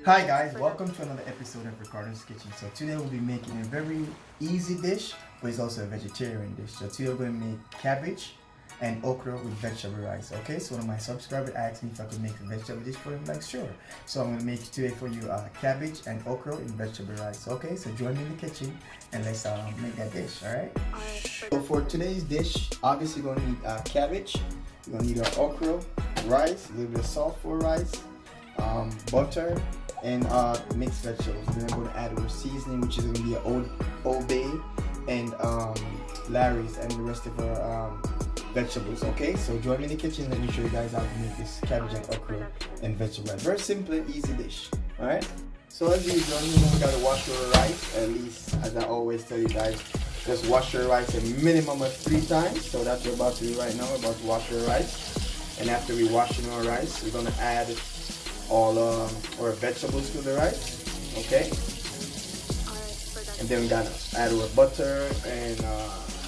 Hi guys, welcome to another episode of Ricardo's Kitchen. So today we'll be making a very easy dish, but it's also a vegetarian dish. So today we're going to make cabbage and okra with vegetable rice. Okay, so one of my subscribers asked me if I could make a vegetable dish for him. Like, sure. So I'm going to make today for you cabbage and okra with vegetable rice. Okay, so join me in the kitchen and let's make that dish. Alright. So for today's dish, obviously you're going to need cabbage. You're going to need okra, rice, a little bit of salt for rice, butter, and mixed vegetables. And then I'm going to add a little seasoning, which is going to be an Old Bay and Larry's and the rest of our vegetables. Okay, so join me in the kitchen. Let me show you guys how to make this cabbage and okra and vegetable rice. Very simple and easy dish. All right. So as usual, we gotta wash your rice. At least, as I always tell you guys, just wash your rice a minimum of 3 times. So that's what we're about to do right now. We're about to wash your rice, and after we washing our rice, we're gonna add all our vegetables to the rice. Okay. And then we gotta add our butter and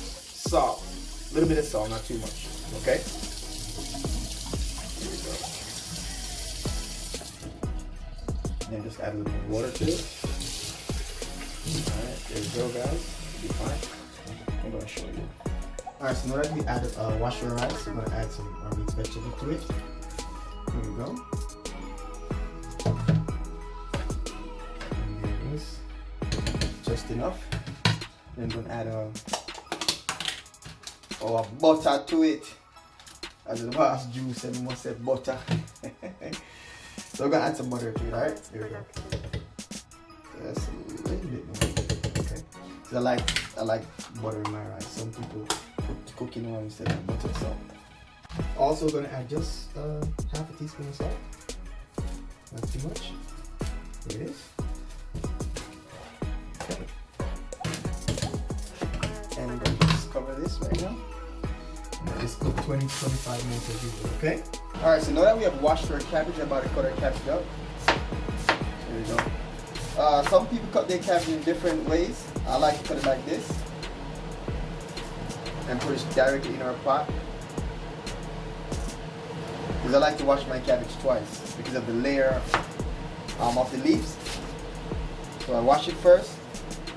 salt. A little bit of salt, not too much. Okay. Here we go. And then just add a little bit of water to it. Alright, there we go, guys. It'll be fine. I'm gonna show you. Alright, so now that we added wash your rice, we're gonna add some mixed vegetable to it. Here we go. And there it is. Just enough. Then we're gonna add butter to it. As the last juice said, we must say butter. So we're gonna add some butter to it, alright? There we go. Just a little bit more. Okay. So I like butter in my rice. Some people put cooking oil instead of butter and salt. Also gonna add just half a teaspoon of salt. Not too much. There it is. Okay. And we're gonna just cover this right now. Just cook 20-25 minutes as usual, okay? Alright, so now that we have washed our cabbage, I'm about to cut our cabbage up. There we go. Some people cut their cabbage in different ways. I like to cut it like this. And put it directly in our pot. Because I like to wash my cabbage twice because of the layer of the leaves. So I wash it first,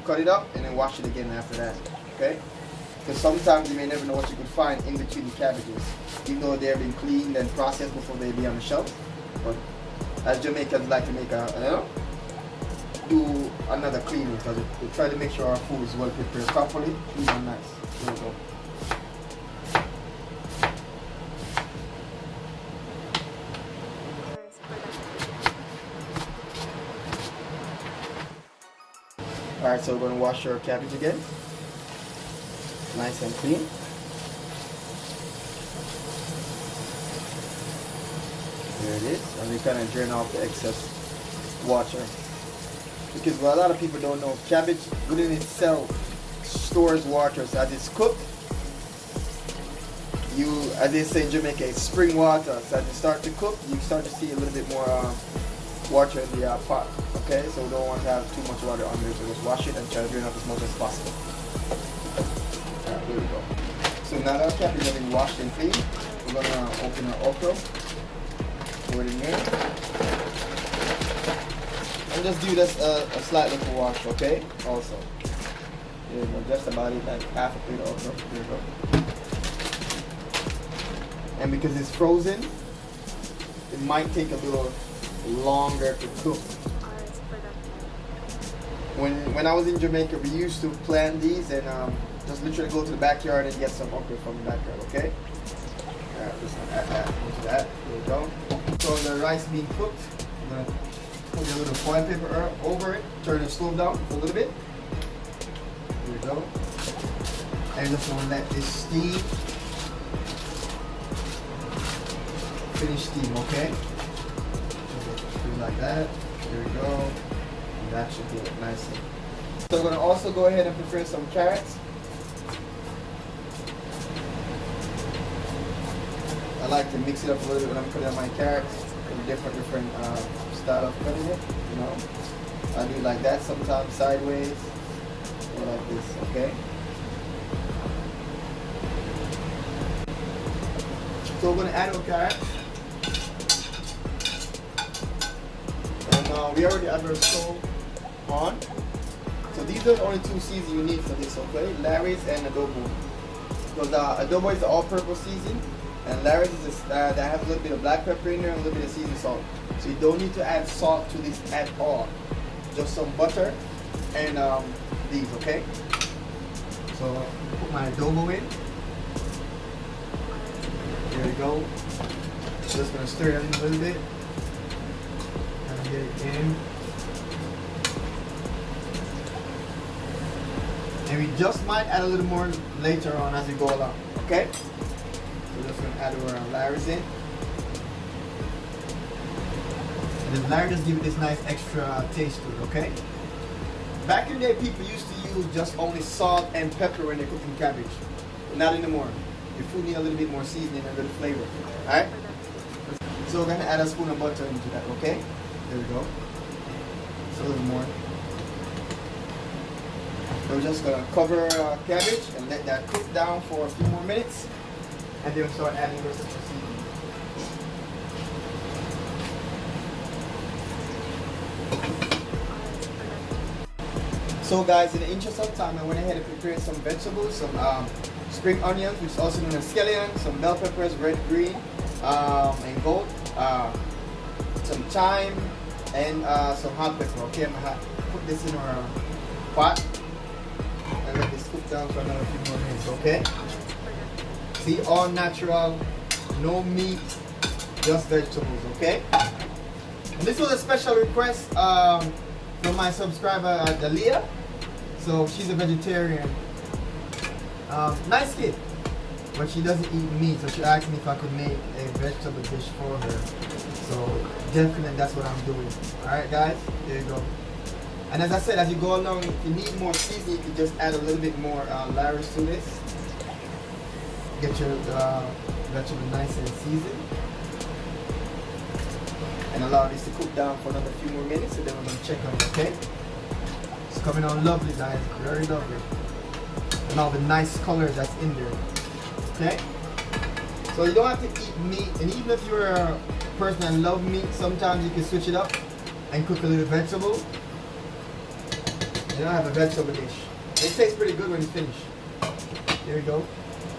cut it up, and then wash it again after that, okay? Because sometimes you may never know what you could find in between the cabbages, even though they've been cleaned and processed before they be on the shelf. But as Jamaicans like to make do another cleaning, because we try to make sure our food is well prepared properly, clean and nice. There we go. Alright, so we're going to wash our cabbage again. Nice and clean. There it is. And we kind of drain off the excess water. Because what a lot of people don't know, cabbage within itself stores water. So as it's cooked, as they say in Jamaica, it's spring water. So as you start to cook, you start to see a little bit more water in the pot. Okay, so we don't want to have too much water on there. So just wash it and try to drain off as much as possible. Here we go. So now that our cabbage has been washed and clean, we're going to open our okra, pour it in here, and just do this a slight little wash, okay? Also, there we go, just about it, like half a plate of okra. Here we go. And because it's frozen, it might take a little longer to cook. When I was in Jamaica, we used to plant these and just literally go to the backyard and get some okra from the backyard, okay? Alright, just add that into that. There we go. So the rice being cooked, I'm gonna put a little foil paper over it, turn the stove down for a little bit. There we go. And just gonna let this steam. Finish steam, okay? Do like that. There we go. And that should do it nicely. So we're gonna also go ahead and prepare some carrots. I like to mix it up a little bit when I'm cutting up my carrots. Different style of cutting it, you know. I do like that sometimes sideways or like this, okay? So we're gonna add our carrots. Now we already have our stove on. So these are the only two seasons you need for this, okay? Larry's and adobo. Because adobo is the all-purpose season, and Larry's is that has a little bit of black pepper in there and a little bit of seasoned salt. So you don't need to add salt to this at all. Just some butter and these, okay? So put my adobo in. There we go. Just gonna stir it in a little bit and get it in. And we just might add a little more later on as we go along, okay? So just gonna add our Larry's in. And then Larry just give it this nice extra taste to it, okay? Back in the day, people used to use just only salt and pepper when they're cooking cabbage. But not anymore. Your food needs a little bit more seasoning and a little flavor, alright? So we're gonna add a spoon of butter into that, okay? There we go. Just a little more. So we're just gonna cover cabbage and let that cook down for a few more minutes, and then we'll start adding the rest of the seasoning. So guys, in the interest of time, I went ahead and prepared some vegetables, some spring onions, which is also known as scallion, some bell peppers, red, green, and gold, some thyme, and some hot pepper. Okay, I'm gonna put this in our pot and let this cook down for another few more minutes, okay? See, all natural, no meat, just vegetables, okay? And this was a special request from my subscriber, Dalia. So she's a vegetarian. Nice kid, but she doesn't eat meat, so she asked me if I could make a vegetable dish for her. So definitely that's what I'm doing. Alright guys, there you go. And as I said, as you go along, if you need more seasoning, you can just add a little bit more Larry's to this. Get your vegetable nice and seasoned. And allow this to cook down for another few more minutes, and then we're going to check on it, okay? It's coming on lovely, guys. Very lovely. And all the nice colors that's in there. Okay? So you don't have to eat meat, and even if you're a person that loves meat, sometimes you can switch it up and cook a little vegetable. And I have a vegetable dish. It tastes pretty good when it's finished. There we go.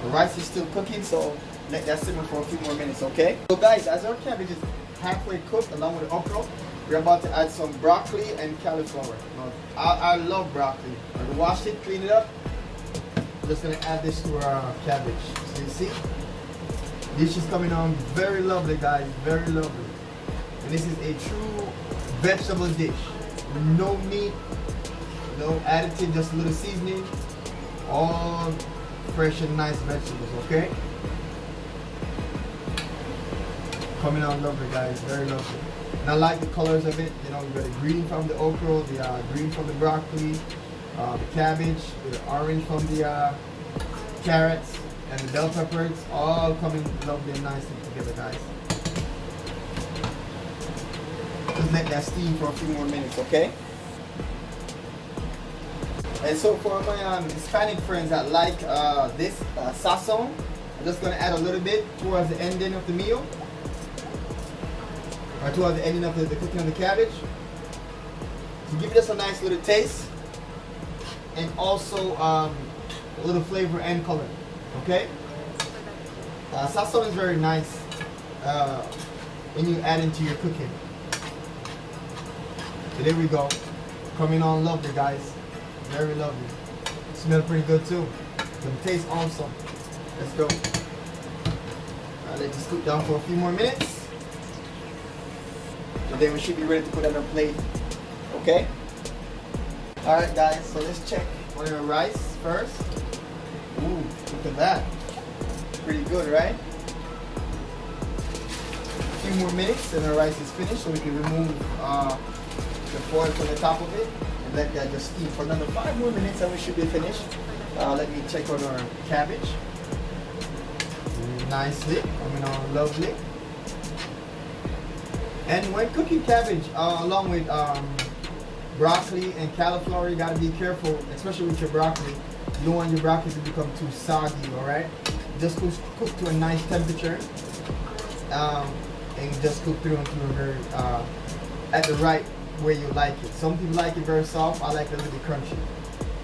The rice is still cooking, so let that simmer for a few more minutes, okay? So guys, as our cabbage is halfway cooked along with the okra, we're about to add some broccoli and cauliflower. Now, I love broccoli. I'm gonna wash it, clean it up. I'm just gonna add this to our cabbage. So you see, this is coming on very lovely, guys, very lovely. And this is a true vegetable dish. No meat, no additive, just a little seasoning. All fresh and nice vegetables, okay? Coming out lovely, guys, very lovely. And I like the colors of it. You know, we got the green from the okra, the green from the broccoli, the cabbage, the orange from the carrots, and the bell peppers, all coming lovely and nicely together, guys. Just let that steam for a few more minutes, okay? And so for my Hispanic friends that like this sazon, I'm just going to add a little bit towards the ending of the meal. Or towards the ending of the cooking of the cabbage. To give it just a nice little taste. And also a little flavor and color. Okay? Sazon is very nice when you add into your cooking. So there we go. Coming on lovely, guys. Very lovely. Smell pretty good too. Gonna taste awesome. Let's go. Let this cook down for a few more minutes. And then we should be ready to put it on our plate. Okay? Alright guys, so let's check on our rice first. Ooh, look at that. Pretty good, right? A few more minutes and our rice is finished, so we can remove the foil from the top of it. Let that just steam for another 5 more minutes and we should be finished. Let me check on our cabbage. Nicely, coming on lovely. And when cooking cabbage along with broccoli and cauliflower, you gotta be careful, especially with your broccoli. You don't want your broccoli to become too soggy, alright? Just cook to a nice temperature. And just cook through and through very, at the right way you like it. Some people like it very soft. I like it a little bit crunchy.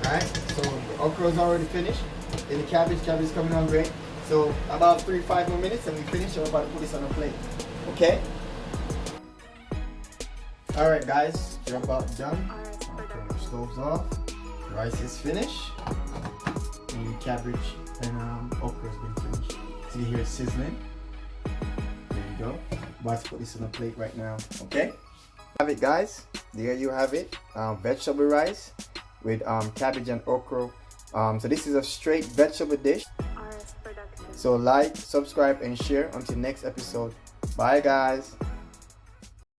Alright, so the okra is already finished. Then the cabbage is coming on great. So about 3-5 more minutes and we finish. I'm about to put this on a plate. Okay? Alright guys, you're about done. I'll turn the stoves off. Rice is finished. And the cabbage and okra has been finished. So you hear it sizzling. There you go. I'm about to put this on a plate right now. Okay? Have it guys. There you have it. Vegetable rice with cabbage and okra. So this is a straight vegetable dish. So like, subscribe and share until next episode. Bye guys.